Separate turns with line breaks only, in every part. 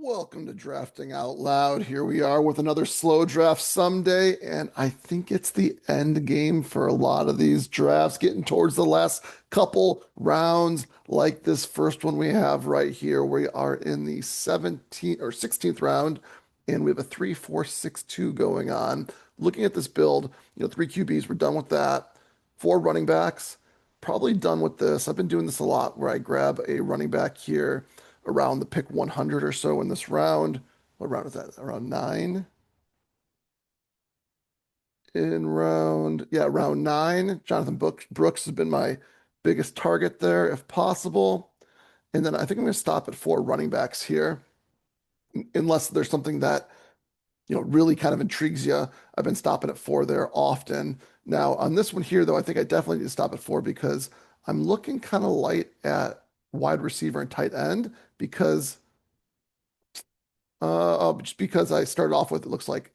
Welcome to Drafting Out Loud. Here we are with another slow draft someday, and I think it's the end game for a lot of these drafts, getting towards the last couple rounds, like this first one we have right here. We are in the 17th or 16th round, and we have a 3-4-6-2 going on. Looking at this build, three QBs, we're done with that. Four running backs, probably done with this. I've been doing this a lot where I grab a running back here around the pick 100 or so in this round. What round is that? Around nine? Round nine. Jonathan Brooks has been my biggest target there, if possible. And then I think I'm going to stop at four running backs here, unless there's something that, really kind of intrigues you. I've been stopping at four there often. Now, on this one here, though, I think I definitely need to stop at four because I'm looking kind of light at wide receiver and tight end because just because I started off with, it looks like,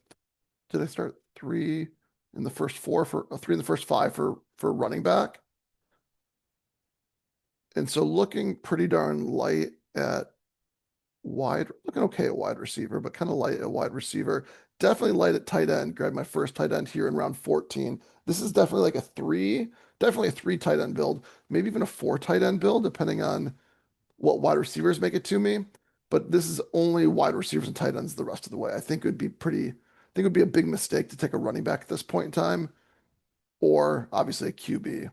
did I start three in the first four for three in the first five for running back? And so looking pretty darn light at looking okay at wide receiver, but kind of light at wide receiver. Definitely light at tight end. Grab my first tight end here in round 14. This is definitely like definitely a three tight end build, maybe even a four tight end build, depending on what wide receivers make it to me. But this is only wide receivers and tight ends the rest of the way. I think it would be a big mistake to take a running back at this point in time, or obviously a QB.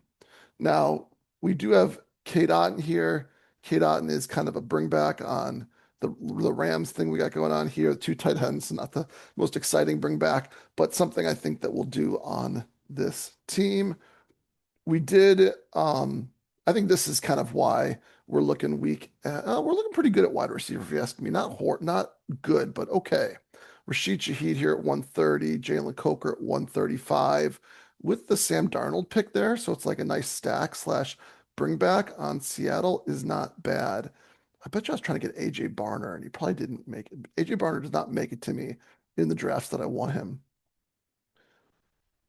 Now, we do have Kate Otten here. Kate Otten is kind of a bring back on the Rams thing we got going on here. Two tight ends, not the most exciting bring back, but something I think that we'll do on this team. We did. I think this is kind of why we're looking weak. We're looking pretty good at wide receiver, if you ask me. Not good, but okay. Rashid Shaheed here at 130, Jalen Coker at 135, with the Sam Darnold pick there. So it's like a nice stack slash bring back on Seattle is not bad. I bet you I was trying to get AJ Barner, and he probably didn't make it. AJ Barner does not make it to me in the drafts that I want him.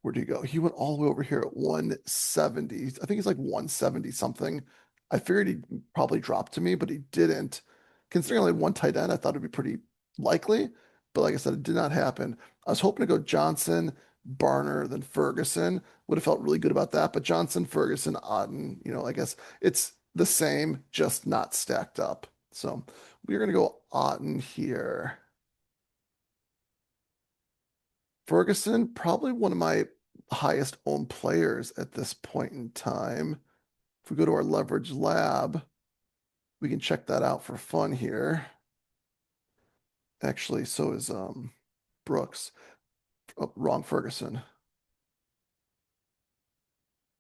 Where'd he go? He went all the way over here at 170. I think he's like 170 something. I figured he'd probably drop to me, but he didn't. Considering only one tight end, I thought it'd be pretty likely. But like I said, it did not happen. I was hoping to go Johnson, Barner, then Ferguson. Would have felt really good about that. But Johnson, Ferguson, Otten, I guess it's the same, just not stacked up. So we're going to go Otten here. Ferguson, probably one of my highest owned players at this point in time. If we go to our leverage lab, we can check that out for fun here. Actually, so is Brooks. Oh, wrong Ferguson.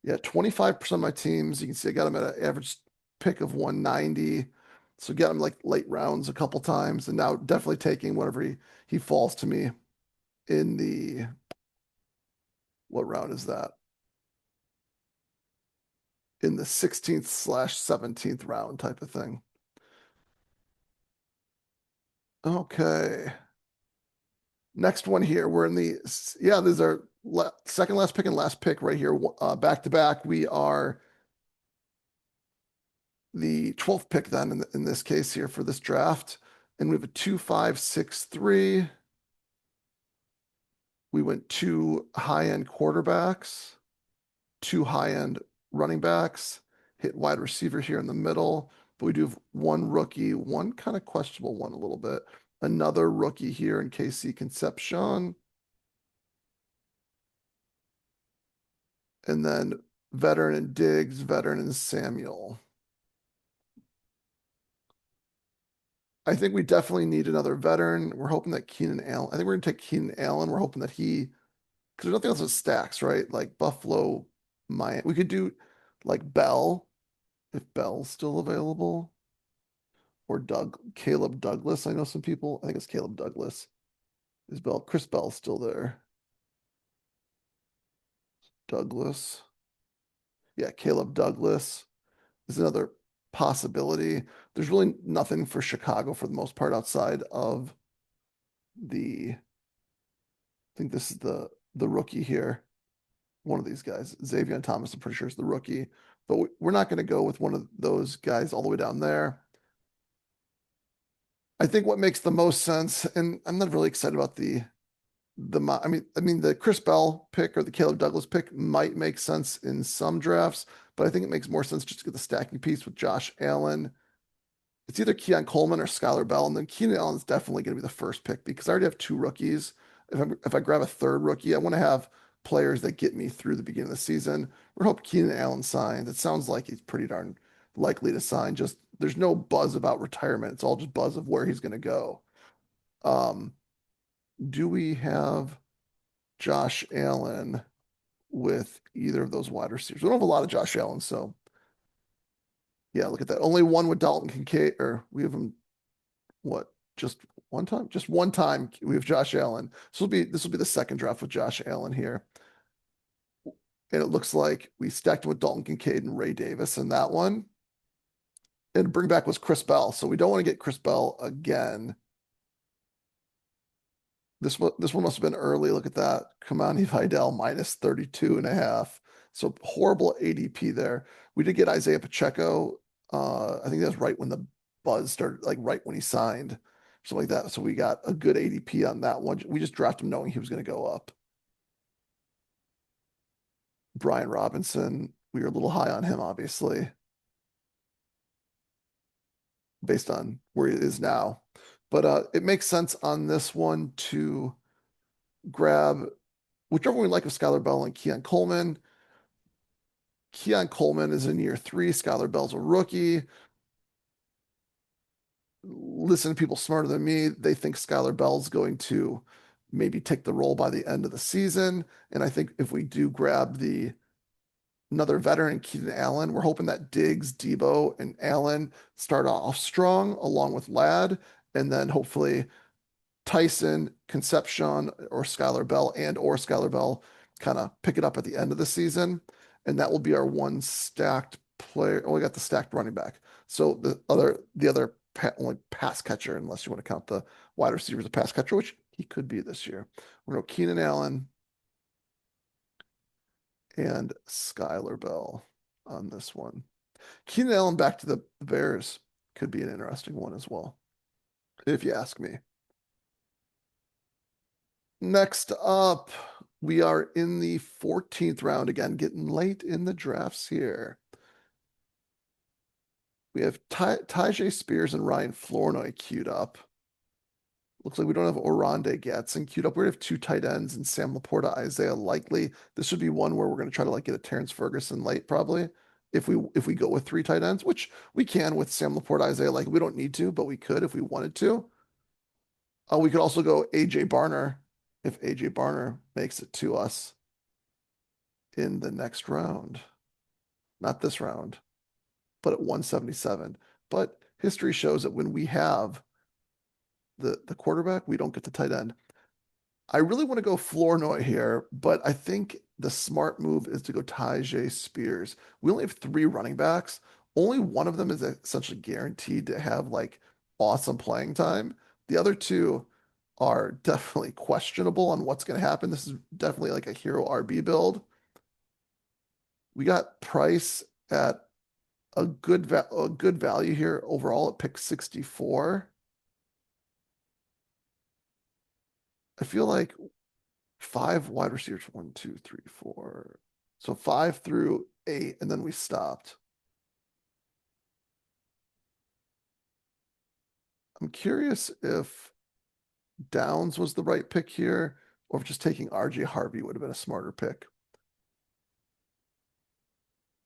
Yeah, 25% of my teams, you can see I got him at an average pick of 190. So got him like late rounds a couple times, and now definitely taking whenever he falls to me in the what round is that? In the 16th slash 17th round type of thing. Okay. Next one here. We're in these are second last pick and last pick right here, back to back. We are the 12th pick then in this case here for this draft. And we have a 2-5-6-3. We went two high-end quarterbacks, two high-end running backs, hit wide receiver here in the middle. But we do have one rookie, one kind of questionable one a little bit. Another rookie here in KC Concepcion. And then veteran and Diggs, veteran and Samuel. I think we definitely need another veteran. We're hoping that Keenan Allen, I think we're going to take Keenan Allen. We're hoping that because there's nothing else that stacks, right? Like Buffalo, Miami. We could do like Bell, if Bell's still available, or Caleb Douglas. I know some people, I think it's Caleb Douglas. Chris Bell's still there. Douglas. Yeah, Caleb Douglas is another possibility. There's really nothing for Chicago for the most part outside of I think this is the rookie here. One of these guys, Xavier Thomas, I'm pretty sure is the rookie, but we're not going to go with one of those guys all the way down there. I think what makes the most sense, and I'm not really excited about I mean the Chris Bell pick or the Caleb Douglas pick might make sense in some drafts, but I think it makes more sense just to get the stacking piece with Josh Allen. It's either Keon Coleman or Skylar Bell, and then Keenan Allen's definitely going to be the first pick because I already have two rookies. If I grab a third rookie, I want to have players that get me through the beginning of the season. We hope Keenan Allen signs. It sounds like he's pretty darn likely to sign. Just there's no buzz about retirement. It's all just buzz of where he's going to go. Um, do we have Josh Allen with either of those wide receivers? We don't have a lot of Josh Allen, so yeah, look at that. Only one with Dalton Kincaid, or we have him what? Just one time? Just one time we have Josh Allen. This will be the second draft with Josh Allen here. And it looks like we stacked him with Dalton Kincaid and Ray Davis in that one. And bring back was Chris Bell. So we don't want to get Chris Bell again. This one must have been early. Look at that. Kamani Vidal minus 32 and a half. So horrible ADP there. We did get Isaiah Pacheco. I think that was right when the buzz started, like right when he signed, something like that. So we got a good ADP on that one. We just drafted him knowing he was going to go up. Brian Robinson, we were a little high on him, obviously, based on where he is now. But it makes sense on this one to grab whichever one we like of Skylar Bell and Keon Coleman. Keon Coleman is in year three. Skylar Bell's a rookie. Listen to people smarter than me. They think Skylar Bell's going to maybe take the role by the end of the season. And I think if we do grab the another veteran, Keenan Allen, we're hoping that Diggs, Debo, and Allen start off strong along with Ladd. And then hopefully Tyson, Concepcion, or Skylar Bell or Skylar Bell kind of pick it up at the end of the season. And that will be our one stacked player. Oh, we got the stacked running back. So the other only pass catcher, unless you want to count the wide receiver as a pass catcher, which he could be this year. We're going to Keenan Allen and Skylar Bell on this one. Keenan Allen back to the Bears could be an interesting one as well, if you ask me. Next up, we are in the 14th round again, getting late in the drafts here. We have Tyjae Spears and Ryan Flournoy queued up. Looks like we don't have Oronde Gadsden queued up. We have two tight ends and Sam Laporta, Isaiah Likely. This would be one where we're going to try to like get a Terrence Ferguson late, probably. If we go with three tight ends, which we can with Sam Laporta, Isaiah Likely. We don't need to, but we could if we wanted to. We could also go AJ Barner if AJ Barner makes it to us in the next round. Not this round, but at 177. But history shows that when we have the quarterback, we don't get the tight end. I really want to go Flournoy here, but I think the smart move is to go Tyjae Spears. We only have three running backs. Only one of them is essentially guaranteed to have like awesome playing time. The other two are definitely questionable on what's going to happen. This is definitely like a hero RB build. We got Price at a good value here overall at pick 64. I feel like five wide receivers, 1, 2, 3, 4. So 5 through 8, and then we stopped. I'm curious if Downs was the right pick here, or if just taking RJ Harvey would have been a smarter pick.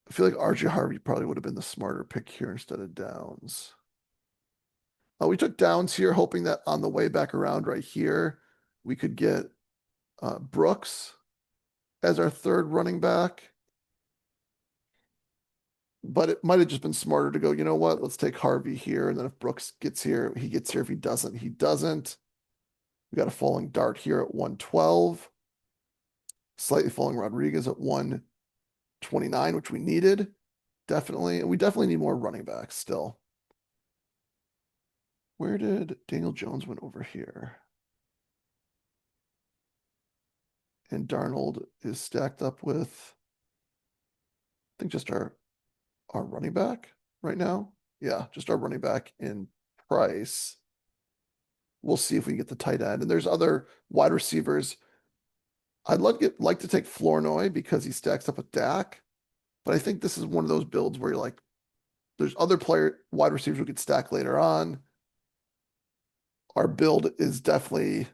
I feel like RJ Harvey probably would have been the smarter pick here instead of Downs. We took Downs here, hoping that on the way back around right here, we could get Brooks as our third running back. But it might have just been smarter to go, you know what? Let's take Harvey here. And then if Brooks gets here, he gets here. If he doesn't, he doesn't. We got a falling dart here at 112. Slightly falling Rodriguez at 129, which we needed. Definitely. And we definitely need more running backs still. Where did Daniel Jones went over here? And Darnold is stacked up with, I think, just our running back right now. Yeah, just our running back in Price. we'll see if we can get the tight end. And there's other wide receivers. Like to take Flournoy because he stacks up with Dak, but I think this is one of those builds where you're like, there's other wide receivers we could stack later on. Our build is definitely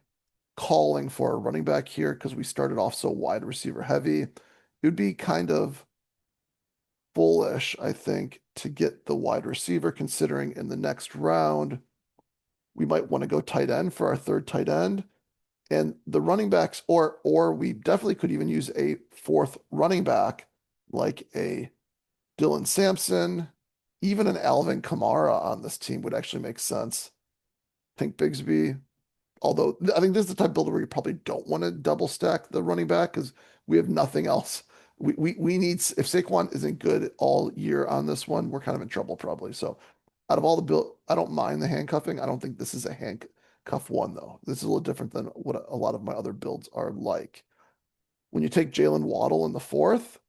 calling for a running back here because we started off so wide receiver heavy. It would be kind of bullish, I think, to get the wide receiver, considering in the next round, we might want to go tight end for our third tight end. And the running backs, or we definitely could even use a fourth running back, like a Dylan Sampson, even an Alvin Kamara on this team would actually make sense. I think Bigsby, although I think this is the type of builder where you probably don't want to double stack the running back because we have nothing else. We need, if Saquon isn't good all year on this one, we're kind of in trouble probably. So out of all the build, I don't mind the handcuffing. I don't think this is a handcuff one though. This is a little different than what a lot of my other builds are like. When you take Jalen Waddle in the fourth,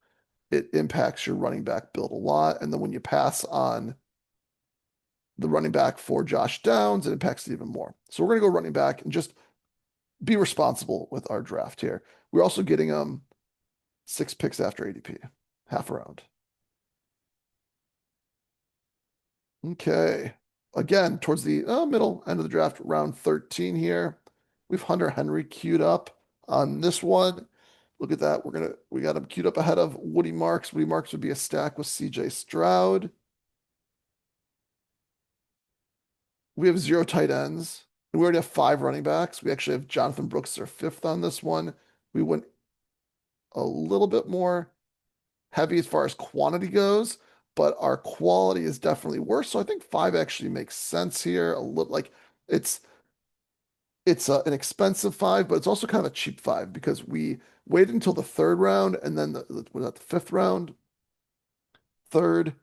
it impacts your running back build a lot. And then when you pass on the running back for Josh Downs, it impacts it even more. So we're going to go running back and just be responsible with our draft here. We're also getting 6 picks after ADP, half a round. Okay. Again, towards the middle end of the draft, round 13 here. We've Hunter Henry queued up on this one. Look at that. We got him queued up ahead of Woody Marks. Woody Marks would be a stack with CJ Stroud. We have 0 tight ends. And we already have 5 running backs. We actually have Jonathan Brooks, our 5th on this one. We went a little bit more heavy as far as quantity goes, but our quality is definitely worse. So I think 5 actually makes sense here. A little like it's an expensive 5, but it's also kind of a cheap 5 because we waited until the 3rd round and then was that the 5th round, 3rd,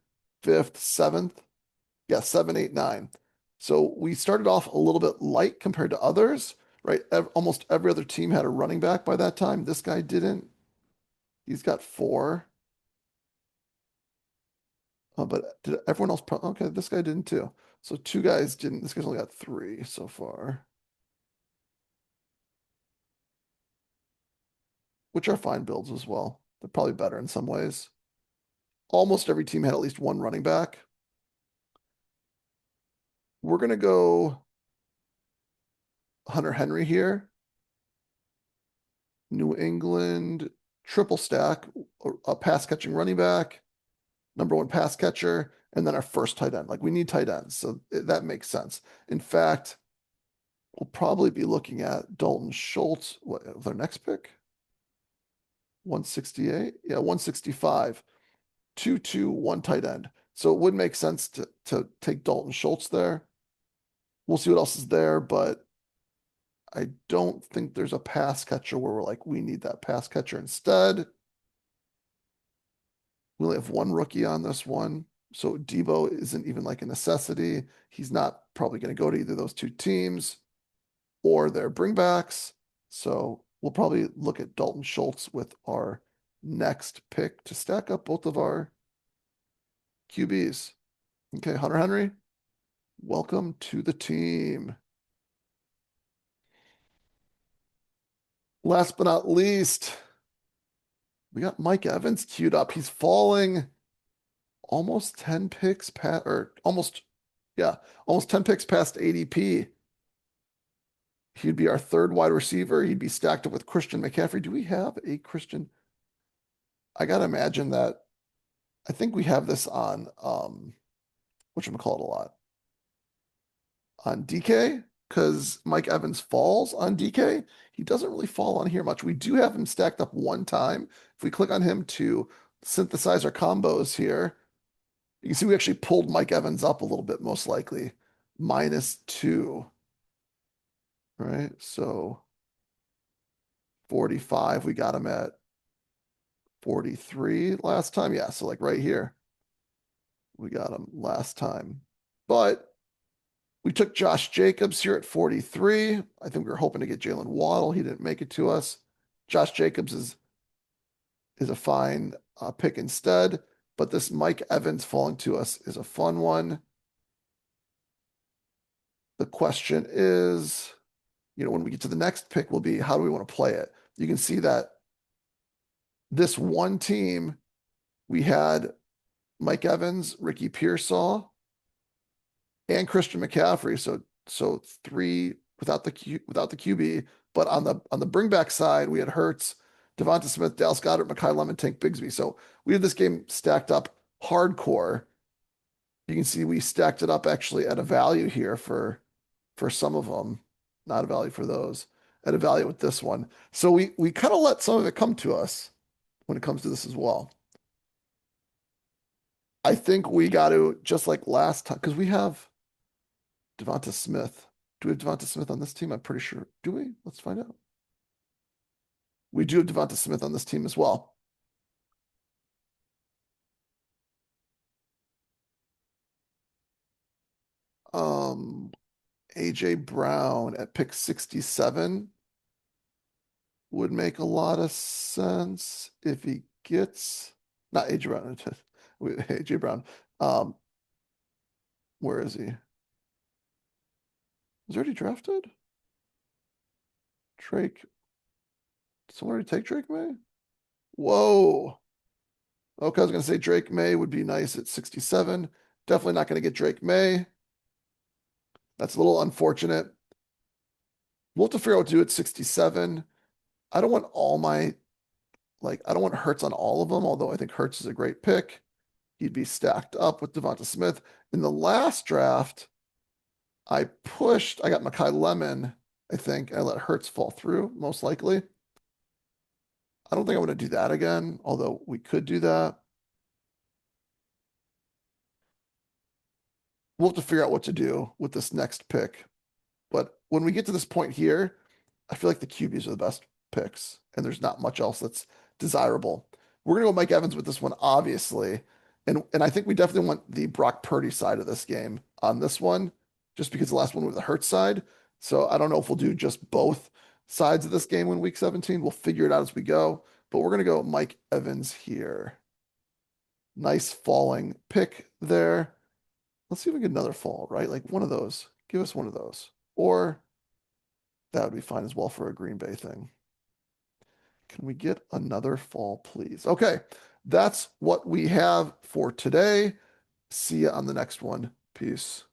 5th, 7th. Yeah, 7, 8, 9. So we started off a little bit light compared to others, right? Almost every other team had a running back by that time. This guy didn't. He's got 4. But did everyone else? Okay, this guy didn't too. So 2 guys didn't. This guy's only got 3 so far, which are fine builds as well. They're probably better in some ways. Almost every team had at least 1 running back. We're gonna go Hunter Henry here. New England triple stack, a pass catching running back, number 1 pass catcher, and then our first tight end. Like we need tight ends, so that makes sense. In fact, we'll probably be looking at Dalton Schultz. What with our next pick? 168, yeah, 165, 2, 1 tight end. So it would make sense to take Dalton Schultz there. We'll see what else is there, but I don't think there's a pass catcher where we're like, we need that pass catcher instead. We only have 1 rookie on this one. So Debo isn't even like a necessity. He's not probably going to go to either of those 2 teams or their bringbacks. So we'll probably look at Dalton Schultz with our next pick to stack up both of our QBs. Okay, Hunter Henry, welcome to the team. Last but not least, we got Mike Evans queued up. He's falling almost 10 picks past, or almost, yeah, almost 10 picks past ADP. He'd be our 3rd wide receiver. He'd be stacked up with Christian McCaffrey. Do we have a Christian? I gotta imagine that. I think we have this on whatchamacallit a lot. On DK, because Mike Evans falls on DK. He doesn't really fall on here much. We do have him stacked up 1 time. If we click on him to synthesize our combos here, you can see we actually pulled Mike Evans up a little bit, most likely. -2. Right? So 45, we got him at 43 last time. Yeah, so like right here, we got him last time. But we took Josh Jacobs here at 43. I think we were hoping to get Jalen Waddle. He didn't make it to us. Josh Jacobs is a fine pick instead, but this Mike Evans falling to us is a fun one. The question is, when we get to the next pick will be how do we want to play it? You can see that this one team, we had Mike Evans, Ricky Pearsall, and Christian McCaffrey. So three without the QB, but on the bring back side, we had Hurts, Devonta Smith, Dallas Goedert, Mekhi Lemon, Tank Bigsby. So we had this game stacked up hardcore. You can see we stacked it up actually at a value here for some of them, not a value for those, at a value with this one. So we kind of let some of it come to us when it comes to this as well. I think we got to, just like last time, because we have Devonta Smith. Do we have Devonta Smith on this team? I'm pretty sure. Do we? Let's find out. We do have Devonta Smith on this team as well. Um, AJ Brown at pick 67 would make a lot of sense if he gets not AJ Brown, AJ Brown. Um, where is he? Was he already drafted? Drake. Did someone already take Drake May? Whoa. Okay, I was gonna say Drake May would be nice at 67. Definitely not gonna get Drake May. That's a little unfortunate. We'll have to figure out what to do at 67. I don't want all my I don't want Hurts on all of them, although I think Hurts is a great pick. He'd be stacked up with Devonta Smith. In the last draft, I got Mekhi Lemon, I think. I let Hurts fall through, most likely. I don't think I want to do that again, although we could do that. We'll have to figure out what to do with this next pick. But when we get to this point here, I feel like the QBs are the best picks, and there's not much else that's desirable. We're gonna go Mike Evans with this one, obviously. And I think we definitely want the Brock Purdy side of this game on this one, just because the last one was the Hurts side. So I don't know if we'll do just both sides of this game in week 17. We'll figure it out as we go. But we're gonna go Mike Evans here. Nice falling pick there. Let's see if we get another fall, right? Like one of those. Give us one of those. Or that would be fine as well for a Green Bay thing. Can we get another fall, please? Okay, that's what we have for today. See you on the next one. Peace.